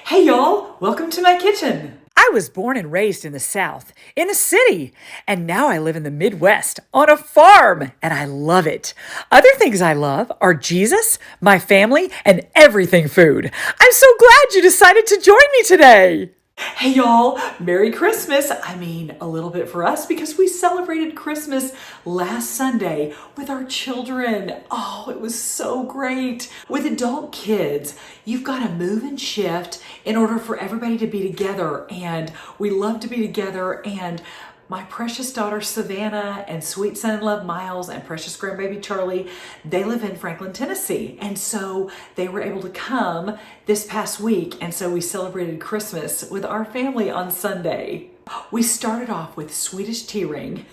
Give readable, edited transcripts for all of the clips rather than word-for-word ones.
Hey y'all, welcome to my kitchen. I was born and raised in the South, in a city, and now I live in the Midwest on a farm, and I love it. Other things I love are Jesus, my family, and everything food. I'm so glad you decided to join me today. Hey y'all, Merry Christmas. I mean, a little bit for us because we celebrated Christmas last Sunday with our children. Oh, it was so great. With adult kids, you've got to move and shift in order for everybody to be together, and we love to be together. And my precious daughter Savannah and sweet son-in-law Miles and precious grandbaby Charlie, they live in Franklin, Tennessee. And so they were able to come this past week. And so we celebrated Christmas with our family on Sunday. We started off with Swedish tea ring.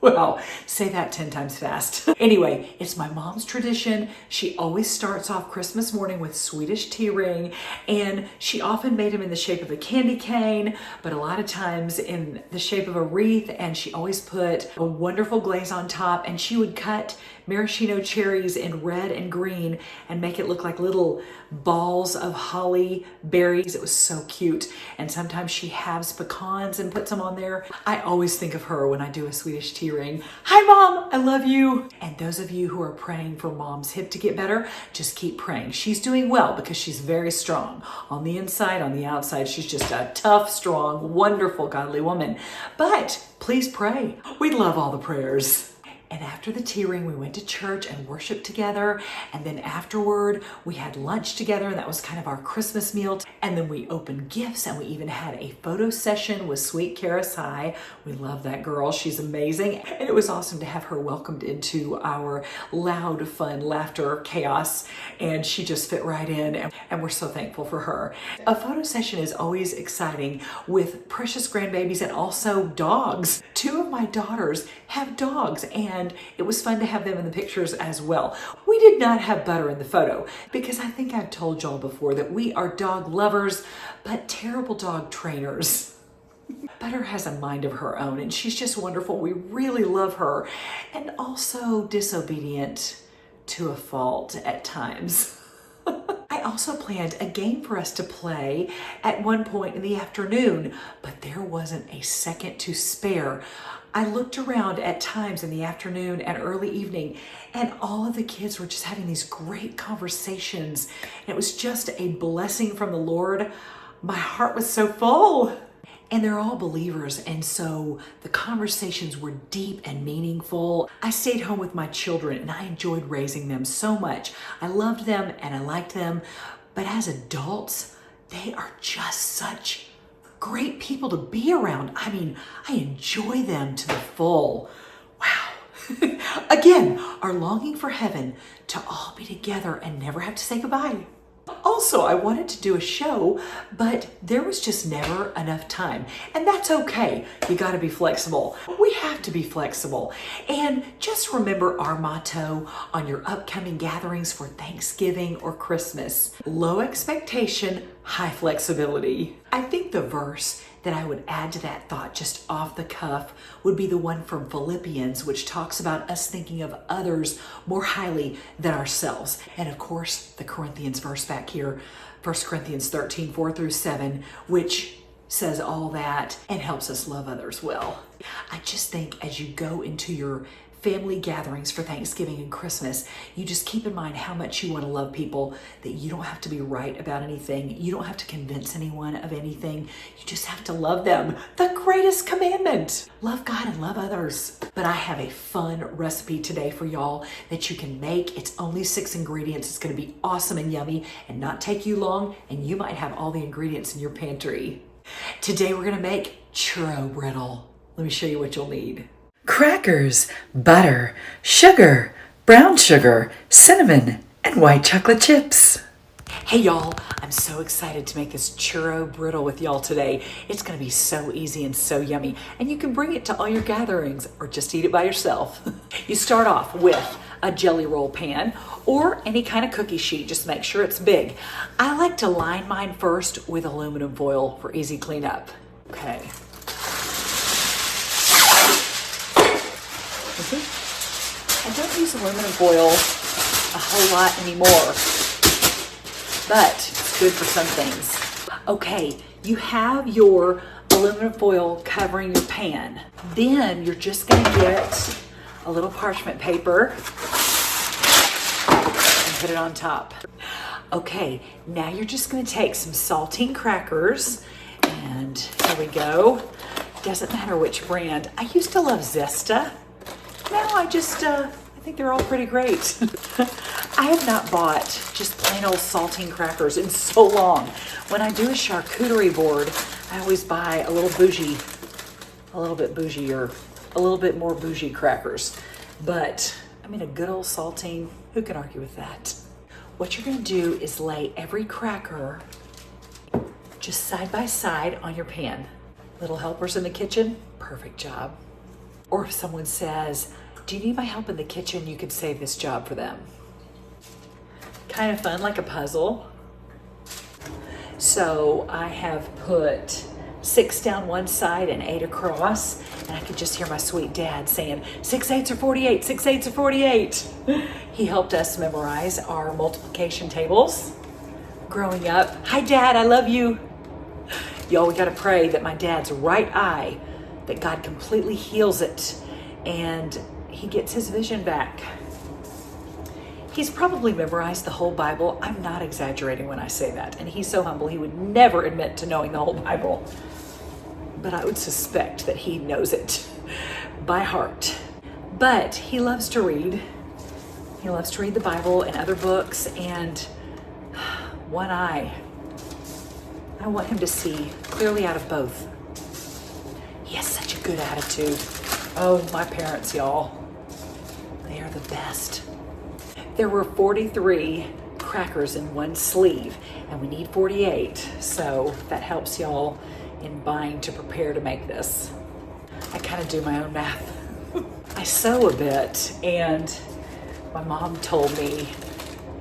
Well, say that 10 times fast. Anyway, it's my mom's tradition. She always starts off Christmas morning with Swedish tea ring, and she often made them in the shape of a candy cane, but a lot of times in the shape of a wreath, and she always put a wonderful glaze on top, and she would cut maraschino cherries in red and green and make it look like little balls of holly berries. It was so cute. And sometimes she halves pecans and puts them on there. I always think of her when I do a Swedish tea ring. Hi Mom, I love you. And those of you who are praying for Mom's hip to get better, just keep praying. She's doing well because she's very strong. On the inside, on the outside, she's just a tough, strong, wonderful, godly woman. But please pray. We love all the prayers. And after the tea ring, we went to church and worshiped together. And then afterward, we had lunch together, and that was kind of our Christmas meal. And then we opened gifts, and we even had a photo session with sweet Charishighphotography. We love that girl. She's amazing. And it was awesome to have her welcomed into our loud, fun, laughter, chaos. And she just fit right in, and we're so thankful for her. A photo session is always exciting with precious grandbabies and also dogs. Two of my daughters have dogs, and it was fun to have them in the pictures as well. We did not have Butter in the photo because I think I've told y'all before that we are dog lovers, but terrible dog trainers. Butter has a mind of her own, and she's just wonderful. We really love her, and also disobedient to a fault at times. I also planned a game for us to play at one point in the afternoon, but there wasn't a second to spare. I looked around at times in the afternoon and early evening, and all of the kids were just having these great conversations. And it was just a blessing from the Lord. My heart was so full. And they're all believers, and so the conversations were deep and meaningful. I stayed home with my children, and I enjoyed raising them so much. I loved them and I liked them, but as adults, they are just such great people to be around. I mean, I enjoy them to the full. Wow. Again, our longing for heaven to all be together and never have to say goodbye. Also, I wanted to do a show, but there was just never enough time. And that's okay. You got to be flexible. We have to be flexible. And just remember our motto on your upcoming gatherings for Thanksgiving or Christmas. Low expectation, high flexibility. I think the verse that I would add to that thought just off the cuff would be the one from Philippians, which talks about us thinking of others more highly than ourselves. And of course, the Corinthians verse back here, 1 Corinthians 13, 4-7, which says all that and helps us love others well. I just think as you go into your family gatherings for Thanksgiving and Christmas, you just keep in mind how much you want to love people, that you don't have to be right about anything. You don't have to convince anyone of anything. You just have to love them. The greatest commandment. Love God and love others. But I have a fun recipe today for y'all that you can make. It's only 6 ingredients. It's going to be awesome and yummy and not take you long, and you might have all the ingredients in your pantry. Today we're going to make churro brittle. Let me show you what you'll need. Crackers, butter, sugar, brown sugar, cinnamon, and white chocolate chips. Hey y'all, I'm so excited to make this churro brittle with y'all today. It's gonna be so easy and so yummy, and you can bring it to all your gatherings or just eat it by yourself. You start off with a jelly roll pan or any kind of cookie sheet, just make sure it's big. I like to line mine first with aluminum foil for easy cleanup. Okay. I don't use aluminum foil a whole lot anymore, but it's good for some things. Okay, you have your aluminum foil covering your pan. Then you're just gonna get a little parchment paper and put it on top. Okay, now you're just gonna take some saltine crackers, and here we go. Doesn't matter which brand. I used to love Zesta. Now I think they're all pretty great. I have not bought just plain old saltine crackers in so long. When I do a charcuterie board, I always buy a little bit bougie, or a little bit more bougie crackers. But, I mean, a good old saltine, who can argue with that? What you're gonna do is lay every cracker just side by side on your pan. Little helpers in the kitchen, perfect job. Or if someone says, do you need my help in the kitchen? You could save this job for them. Kind of fun, like a puzzle. So I have put 6 down one side and 8 across, and I could just hear my sweet dad saying, 6 8s are 48, 6 8s are 48. He helped us memorize our multiplication tables growing up. Hi, Dad, I love you. Y'all, we gotta pray that my dad's right eye, that God completely heals it and he gets his vision back. He's probably memorized the whole Bible. I'm not exaggerating when I say that. And he's so humble, he would never admit to knowing the whole Bible. But I would suspect that he knows it by heart. But he loves to read. He loves to read the Bible and other books, and one eye, I want him to see clearly out of both. He has such a good attitude. Oh, my parents, y'all. They are the best. There were 43 crackers in one sleeve, and we need 48, so that helps y'all in buying to prepare to make this. I kind of do my own math. I sew a bit, and my mom told me,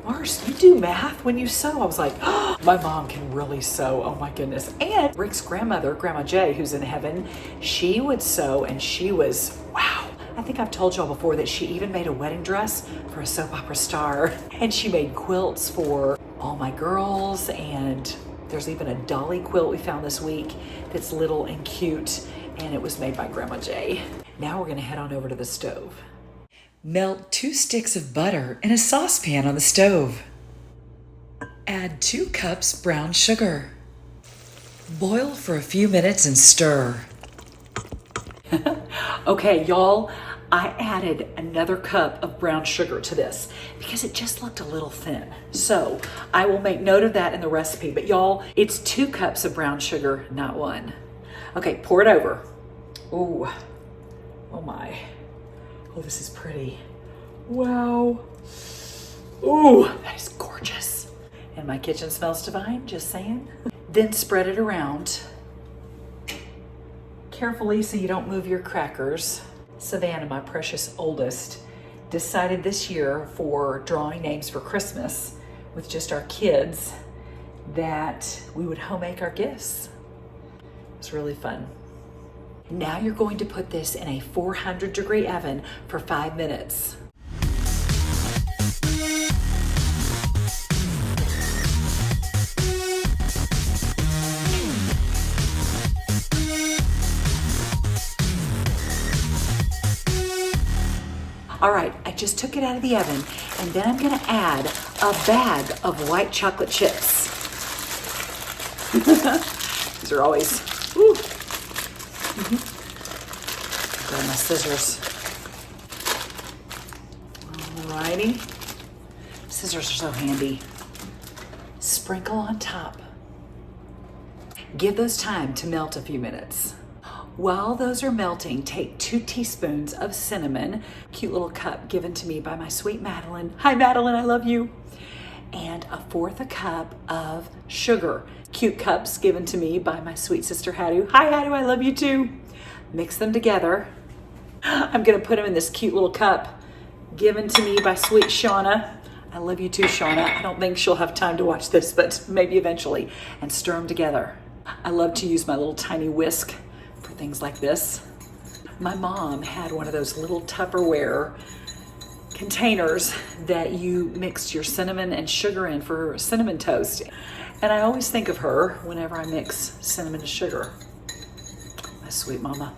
Mars, you do math when you sew. I was like, oh, my mom can really sew. Oh my goodness. And Rick's grandmother, Grandma Jay, who's in heaven, she would sew, and she was, wow. I think I've told y'all before that she even made a wedding dress for a soap opera star. And she made quilts for all my girls. And there's even a dolly quilt we found this week that's little and cute. And it was made by Grandma Jay. Now we're gonna head on over to the stove. Melt 2 sticks of butter in a saucepan on the stove. Add 2 cups brown sugar. Boil for a few minutes and stir. Okay, y'all, I added another cup of brown sugar to this because it just looked a little thin. So I will make note of that in the recipe, but y'all, it's 2 cups of brown sugar, not 1. Okay, pour it over. Ooh, oh my. Oh, this is pretty. Wow. Ooh, that is gorgeous. And my kitchen smells divine, just saying. Then spread it around carefully so you don't move your crackers. Savannah, my precious oldest, decided this year for drawing names for Christmas with just our kids that we would home make our gifts. It's really fun. Now you're going to put this in a 400-degree oven for 5 minutes. All right, I just took it out of the oven, and then I'm gonna add a bag of white chocolate chips. These are always, ooh. Grab my scissors. Alrighty. Scissors are so handy. Sprinkle on top. Give those time to melt a few minutes. While those are melting, take 2 teaspoons of cinnamon, cute little cup given to me by my sweet Madeline. Hi Madeline, I love you. And 1/4 cup of sugar, cute cups given to me by my sweet sister Hadu. Hi Hadu, I love you too. Mix them together. I'm gonna put them in this cute little cup given to me by sweet Shauna. I love you too, Shauna. I don't think she'll have time to watch this, but maybe eventually. And stir them together. I love to use my little tiny whisk for things like this. My mom had one of those little Tupperware containers that you mixed your cinnamon and sugar in for cinnamon toast. And I always think of her whenever I mix cinnamon and sugar. My sweet mama.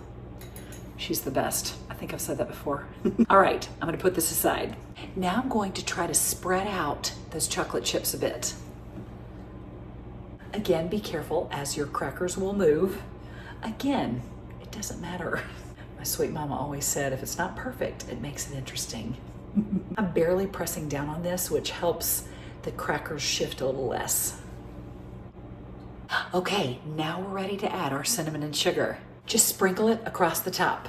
She's the best. I think I've said that before. All right, I'm gonna put this aside. Now I'm going to try to spread out those chocolate chips a bit. Again, be careful as your crackers will move. Again, it doesn't matter. My sweet mama always said, if it's not perfect, it makes it interesting. I'm barely pressing down on this, which helps the crackers shift a little less. Okay, now we're ready to add our cinnamon and sugar. Just sprinkle it across the top.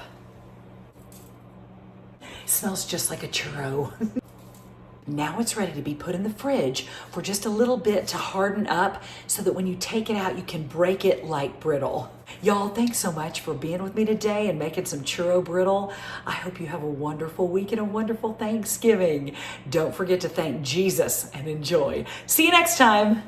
It smells just like a churro. Now it's ready to be put in the fridge for just a little bit to harden up so that when you take it out, you can break it like brittle. Y'all, thanks so much for being with me today and making some churro brittle. I hope you have a wonderful week and a wonderful Thanksgiving. Don't forget to thank Jesus and enjoy. See you next time.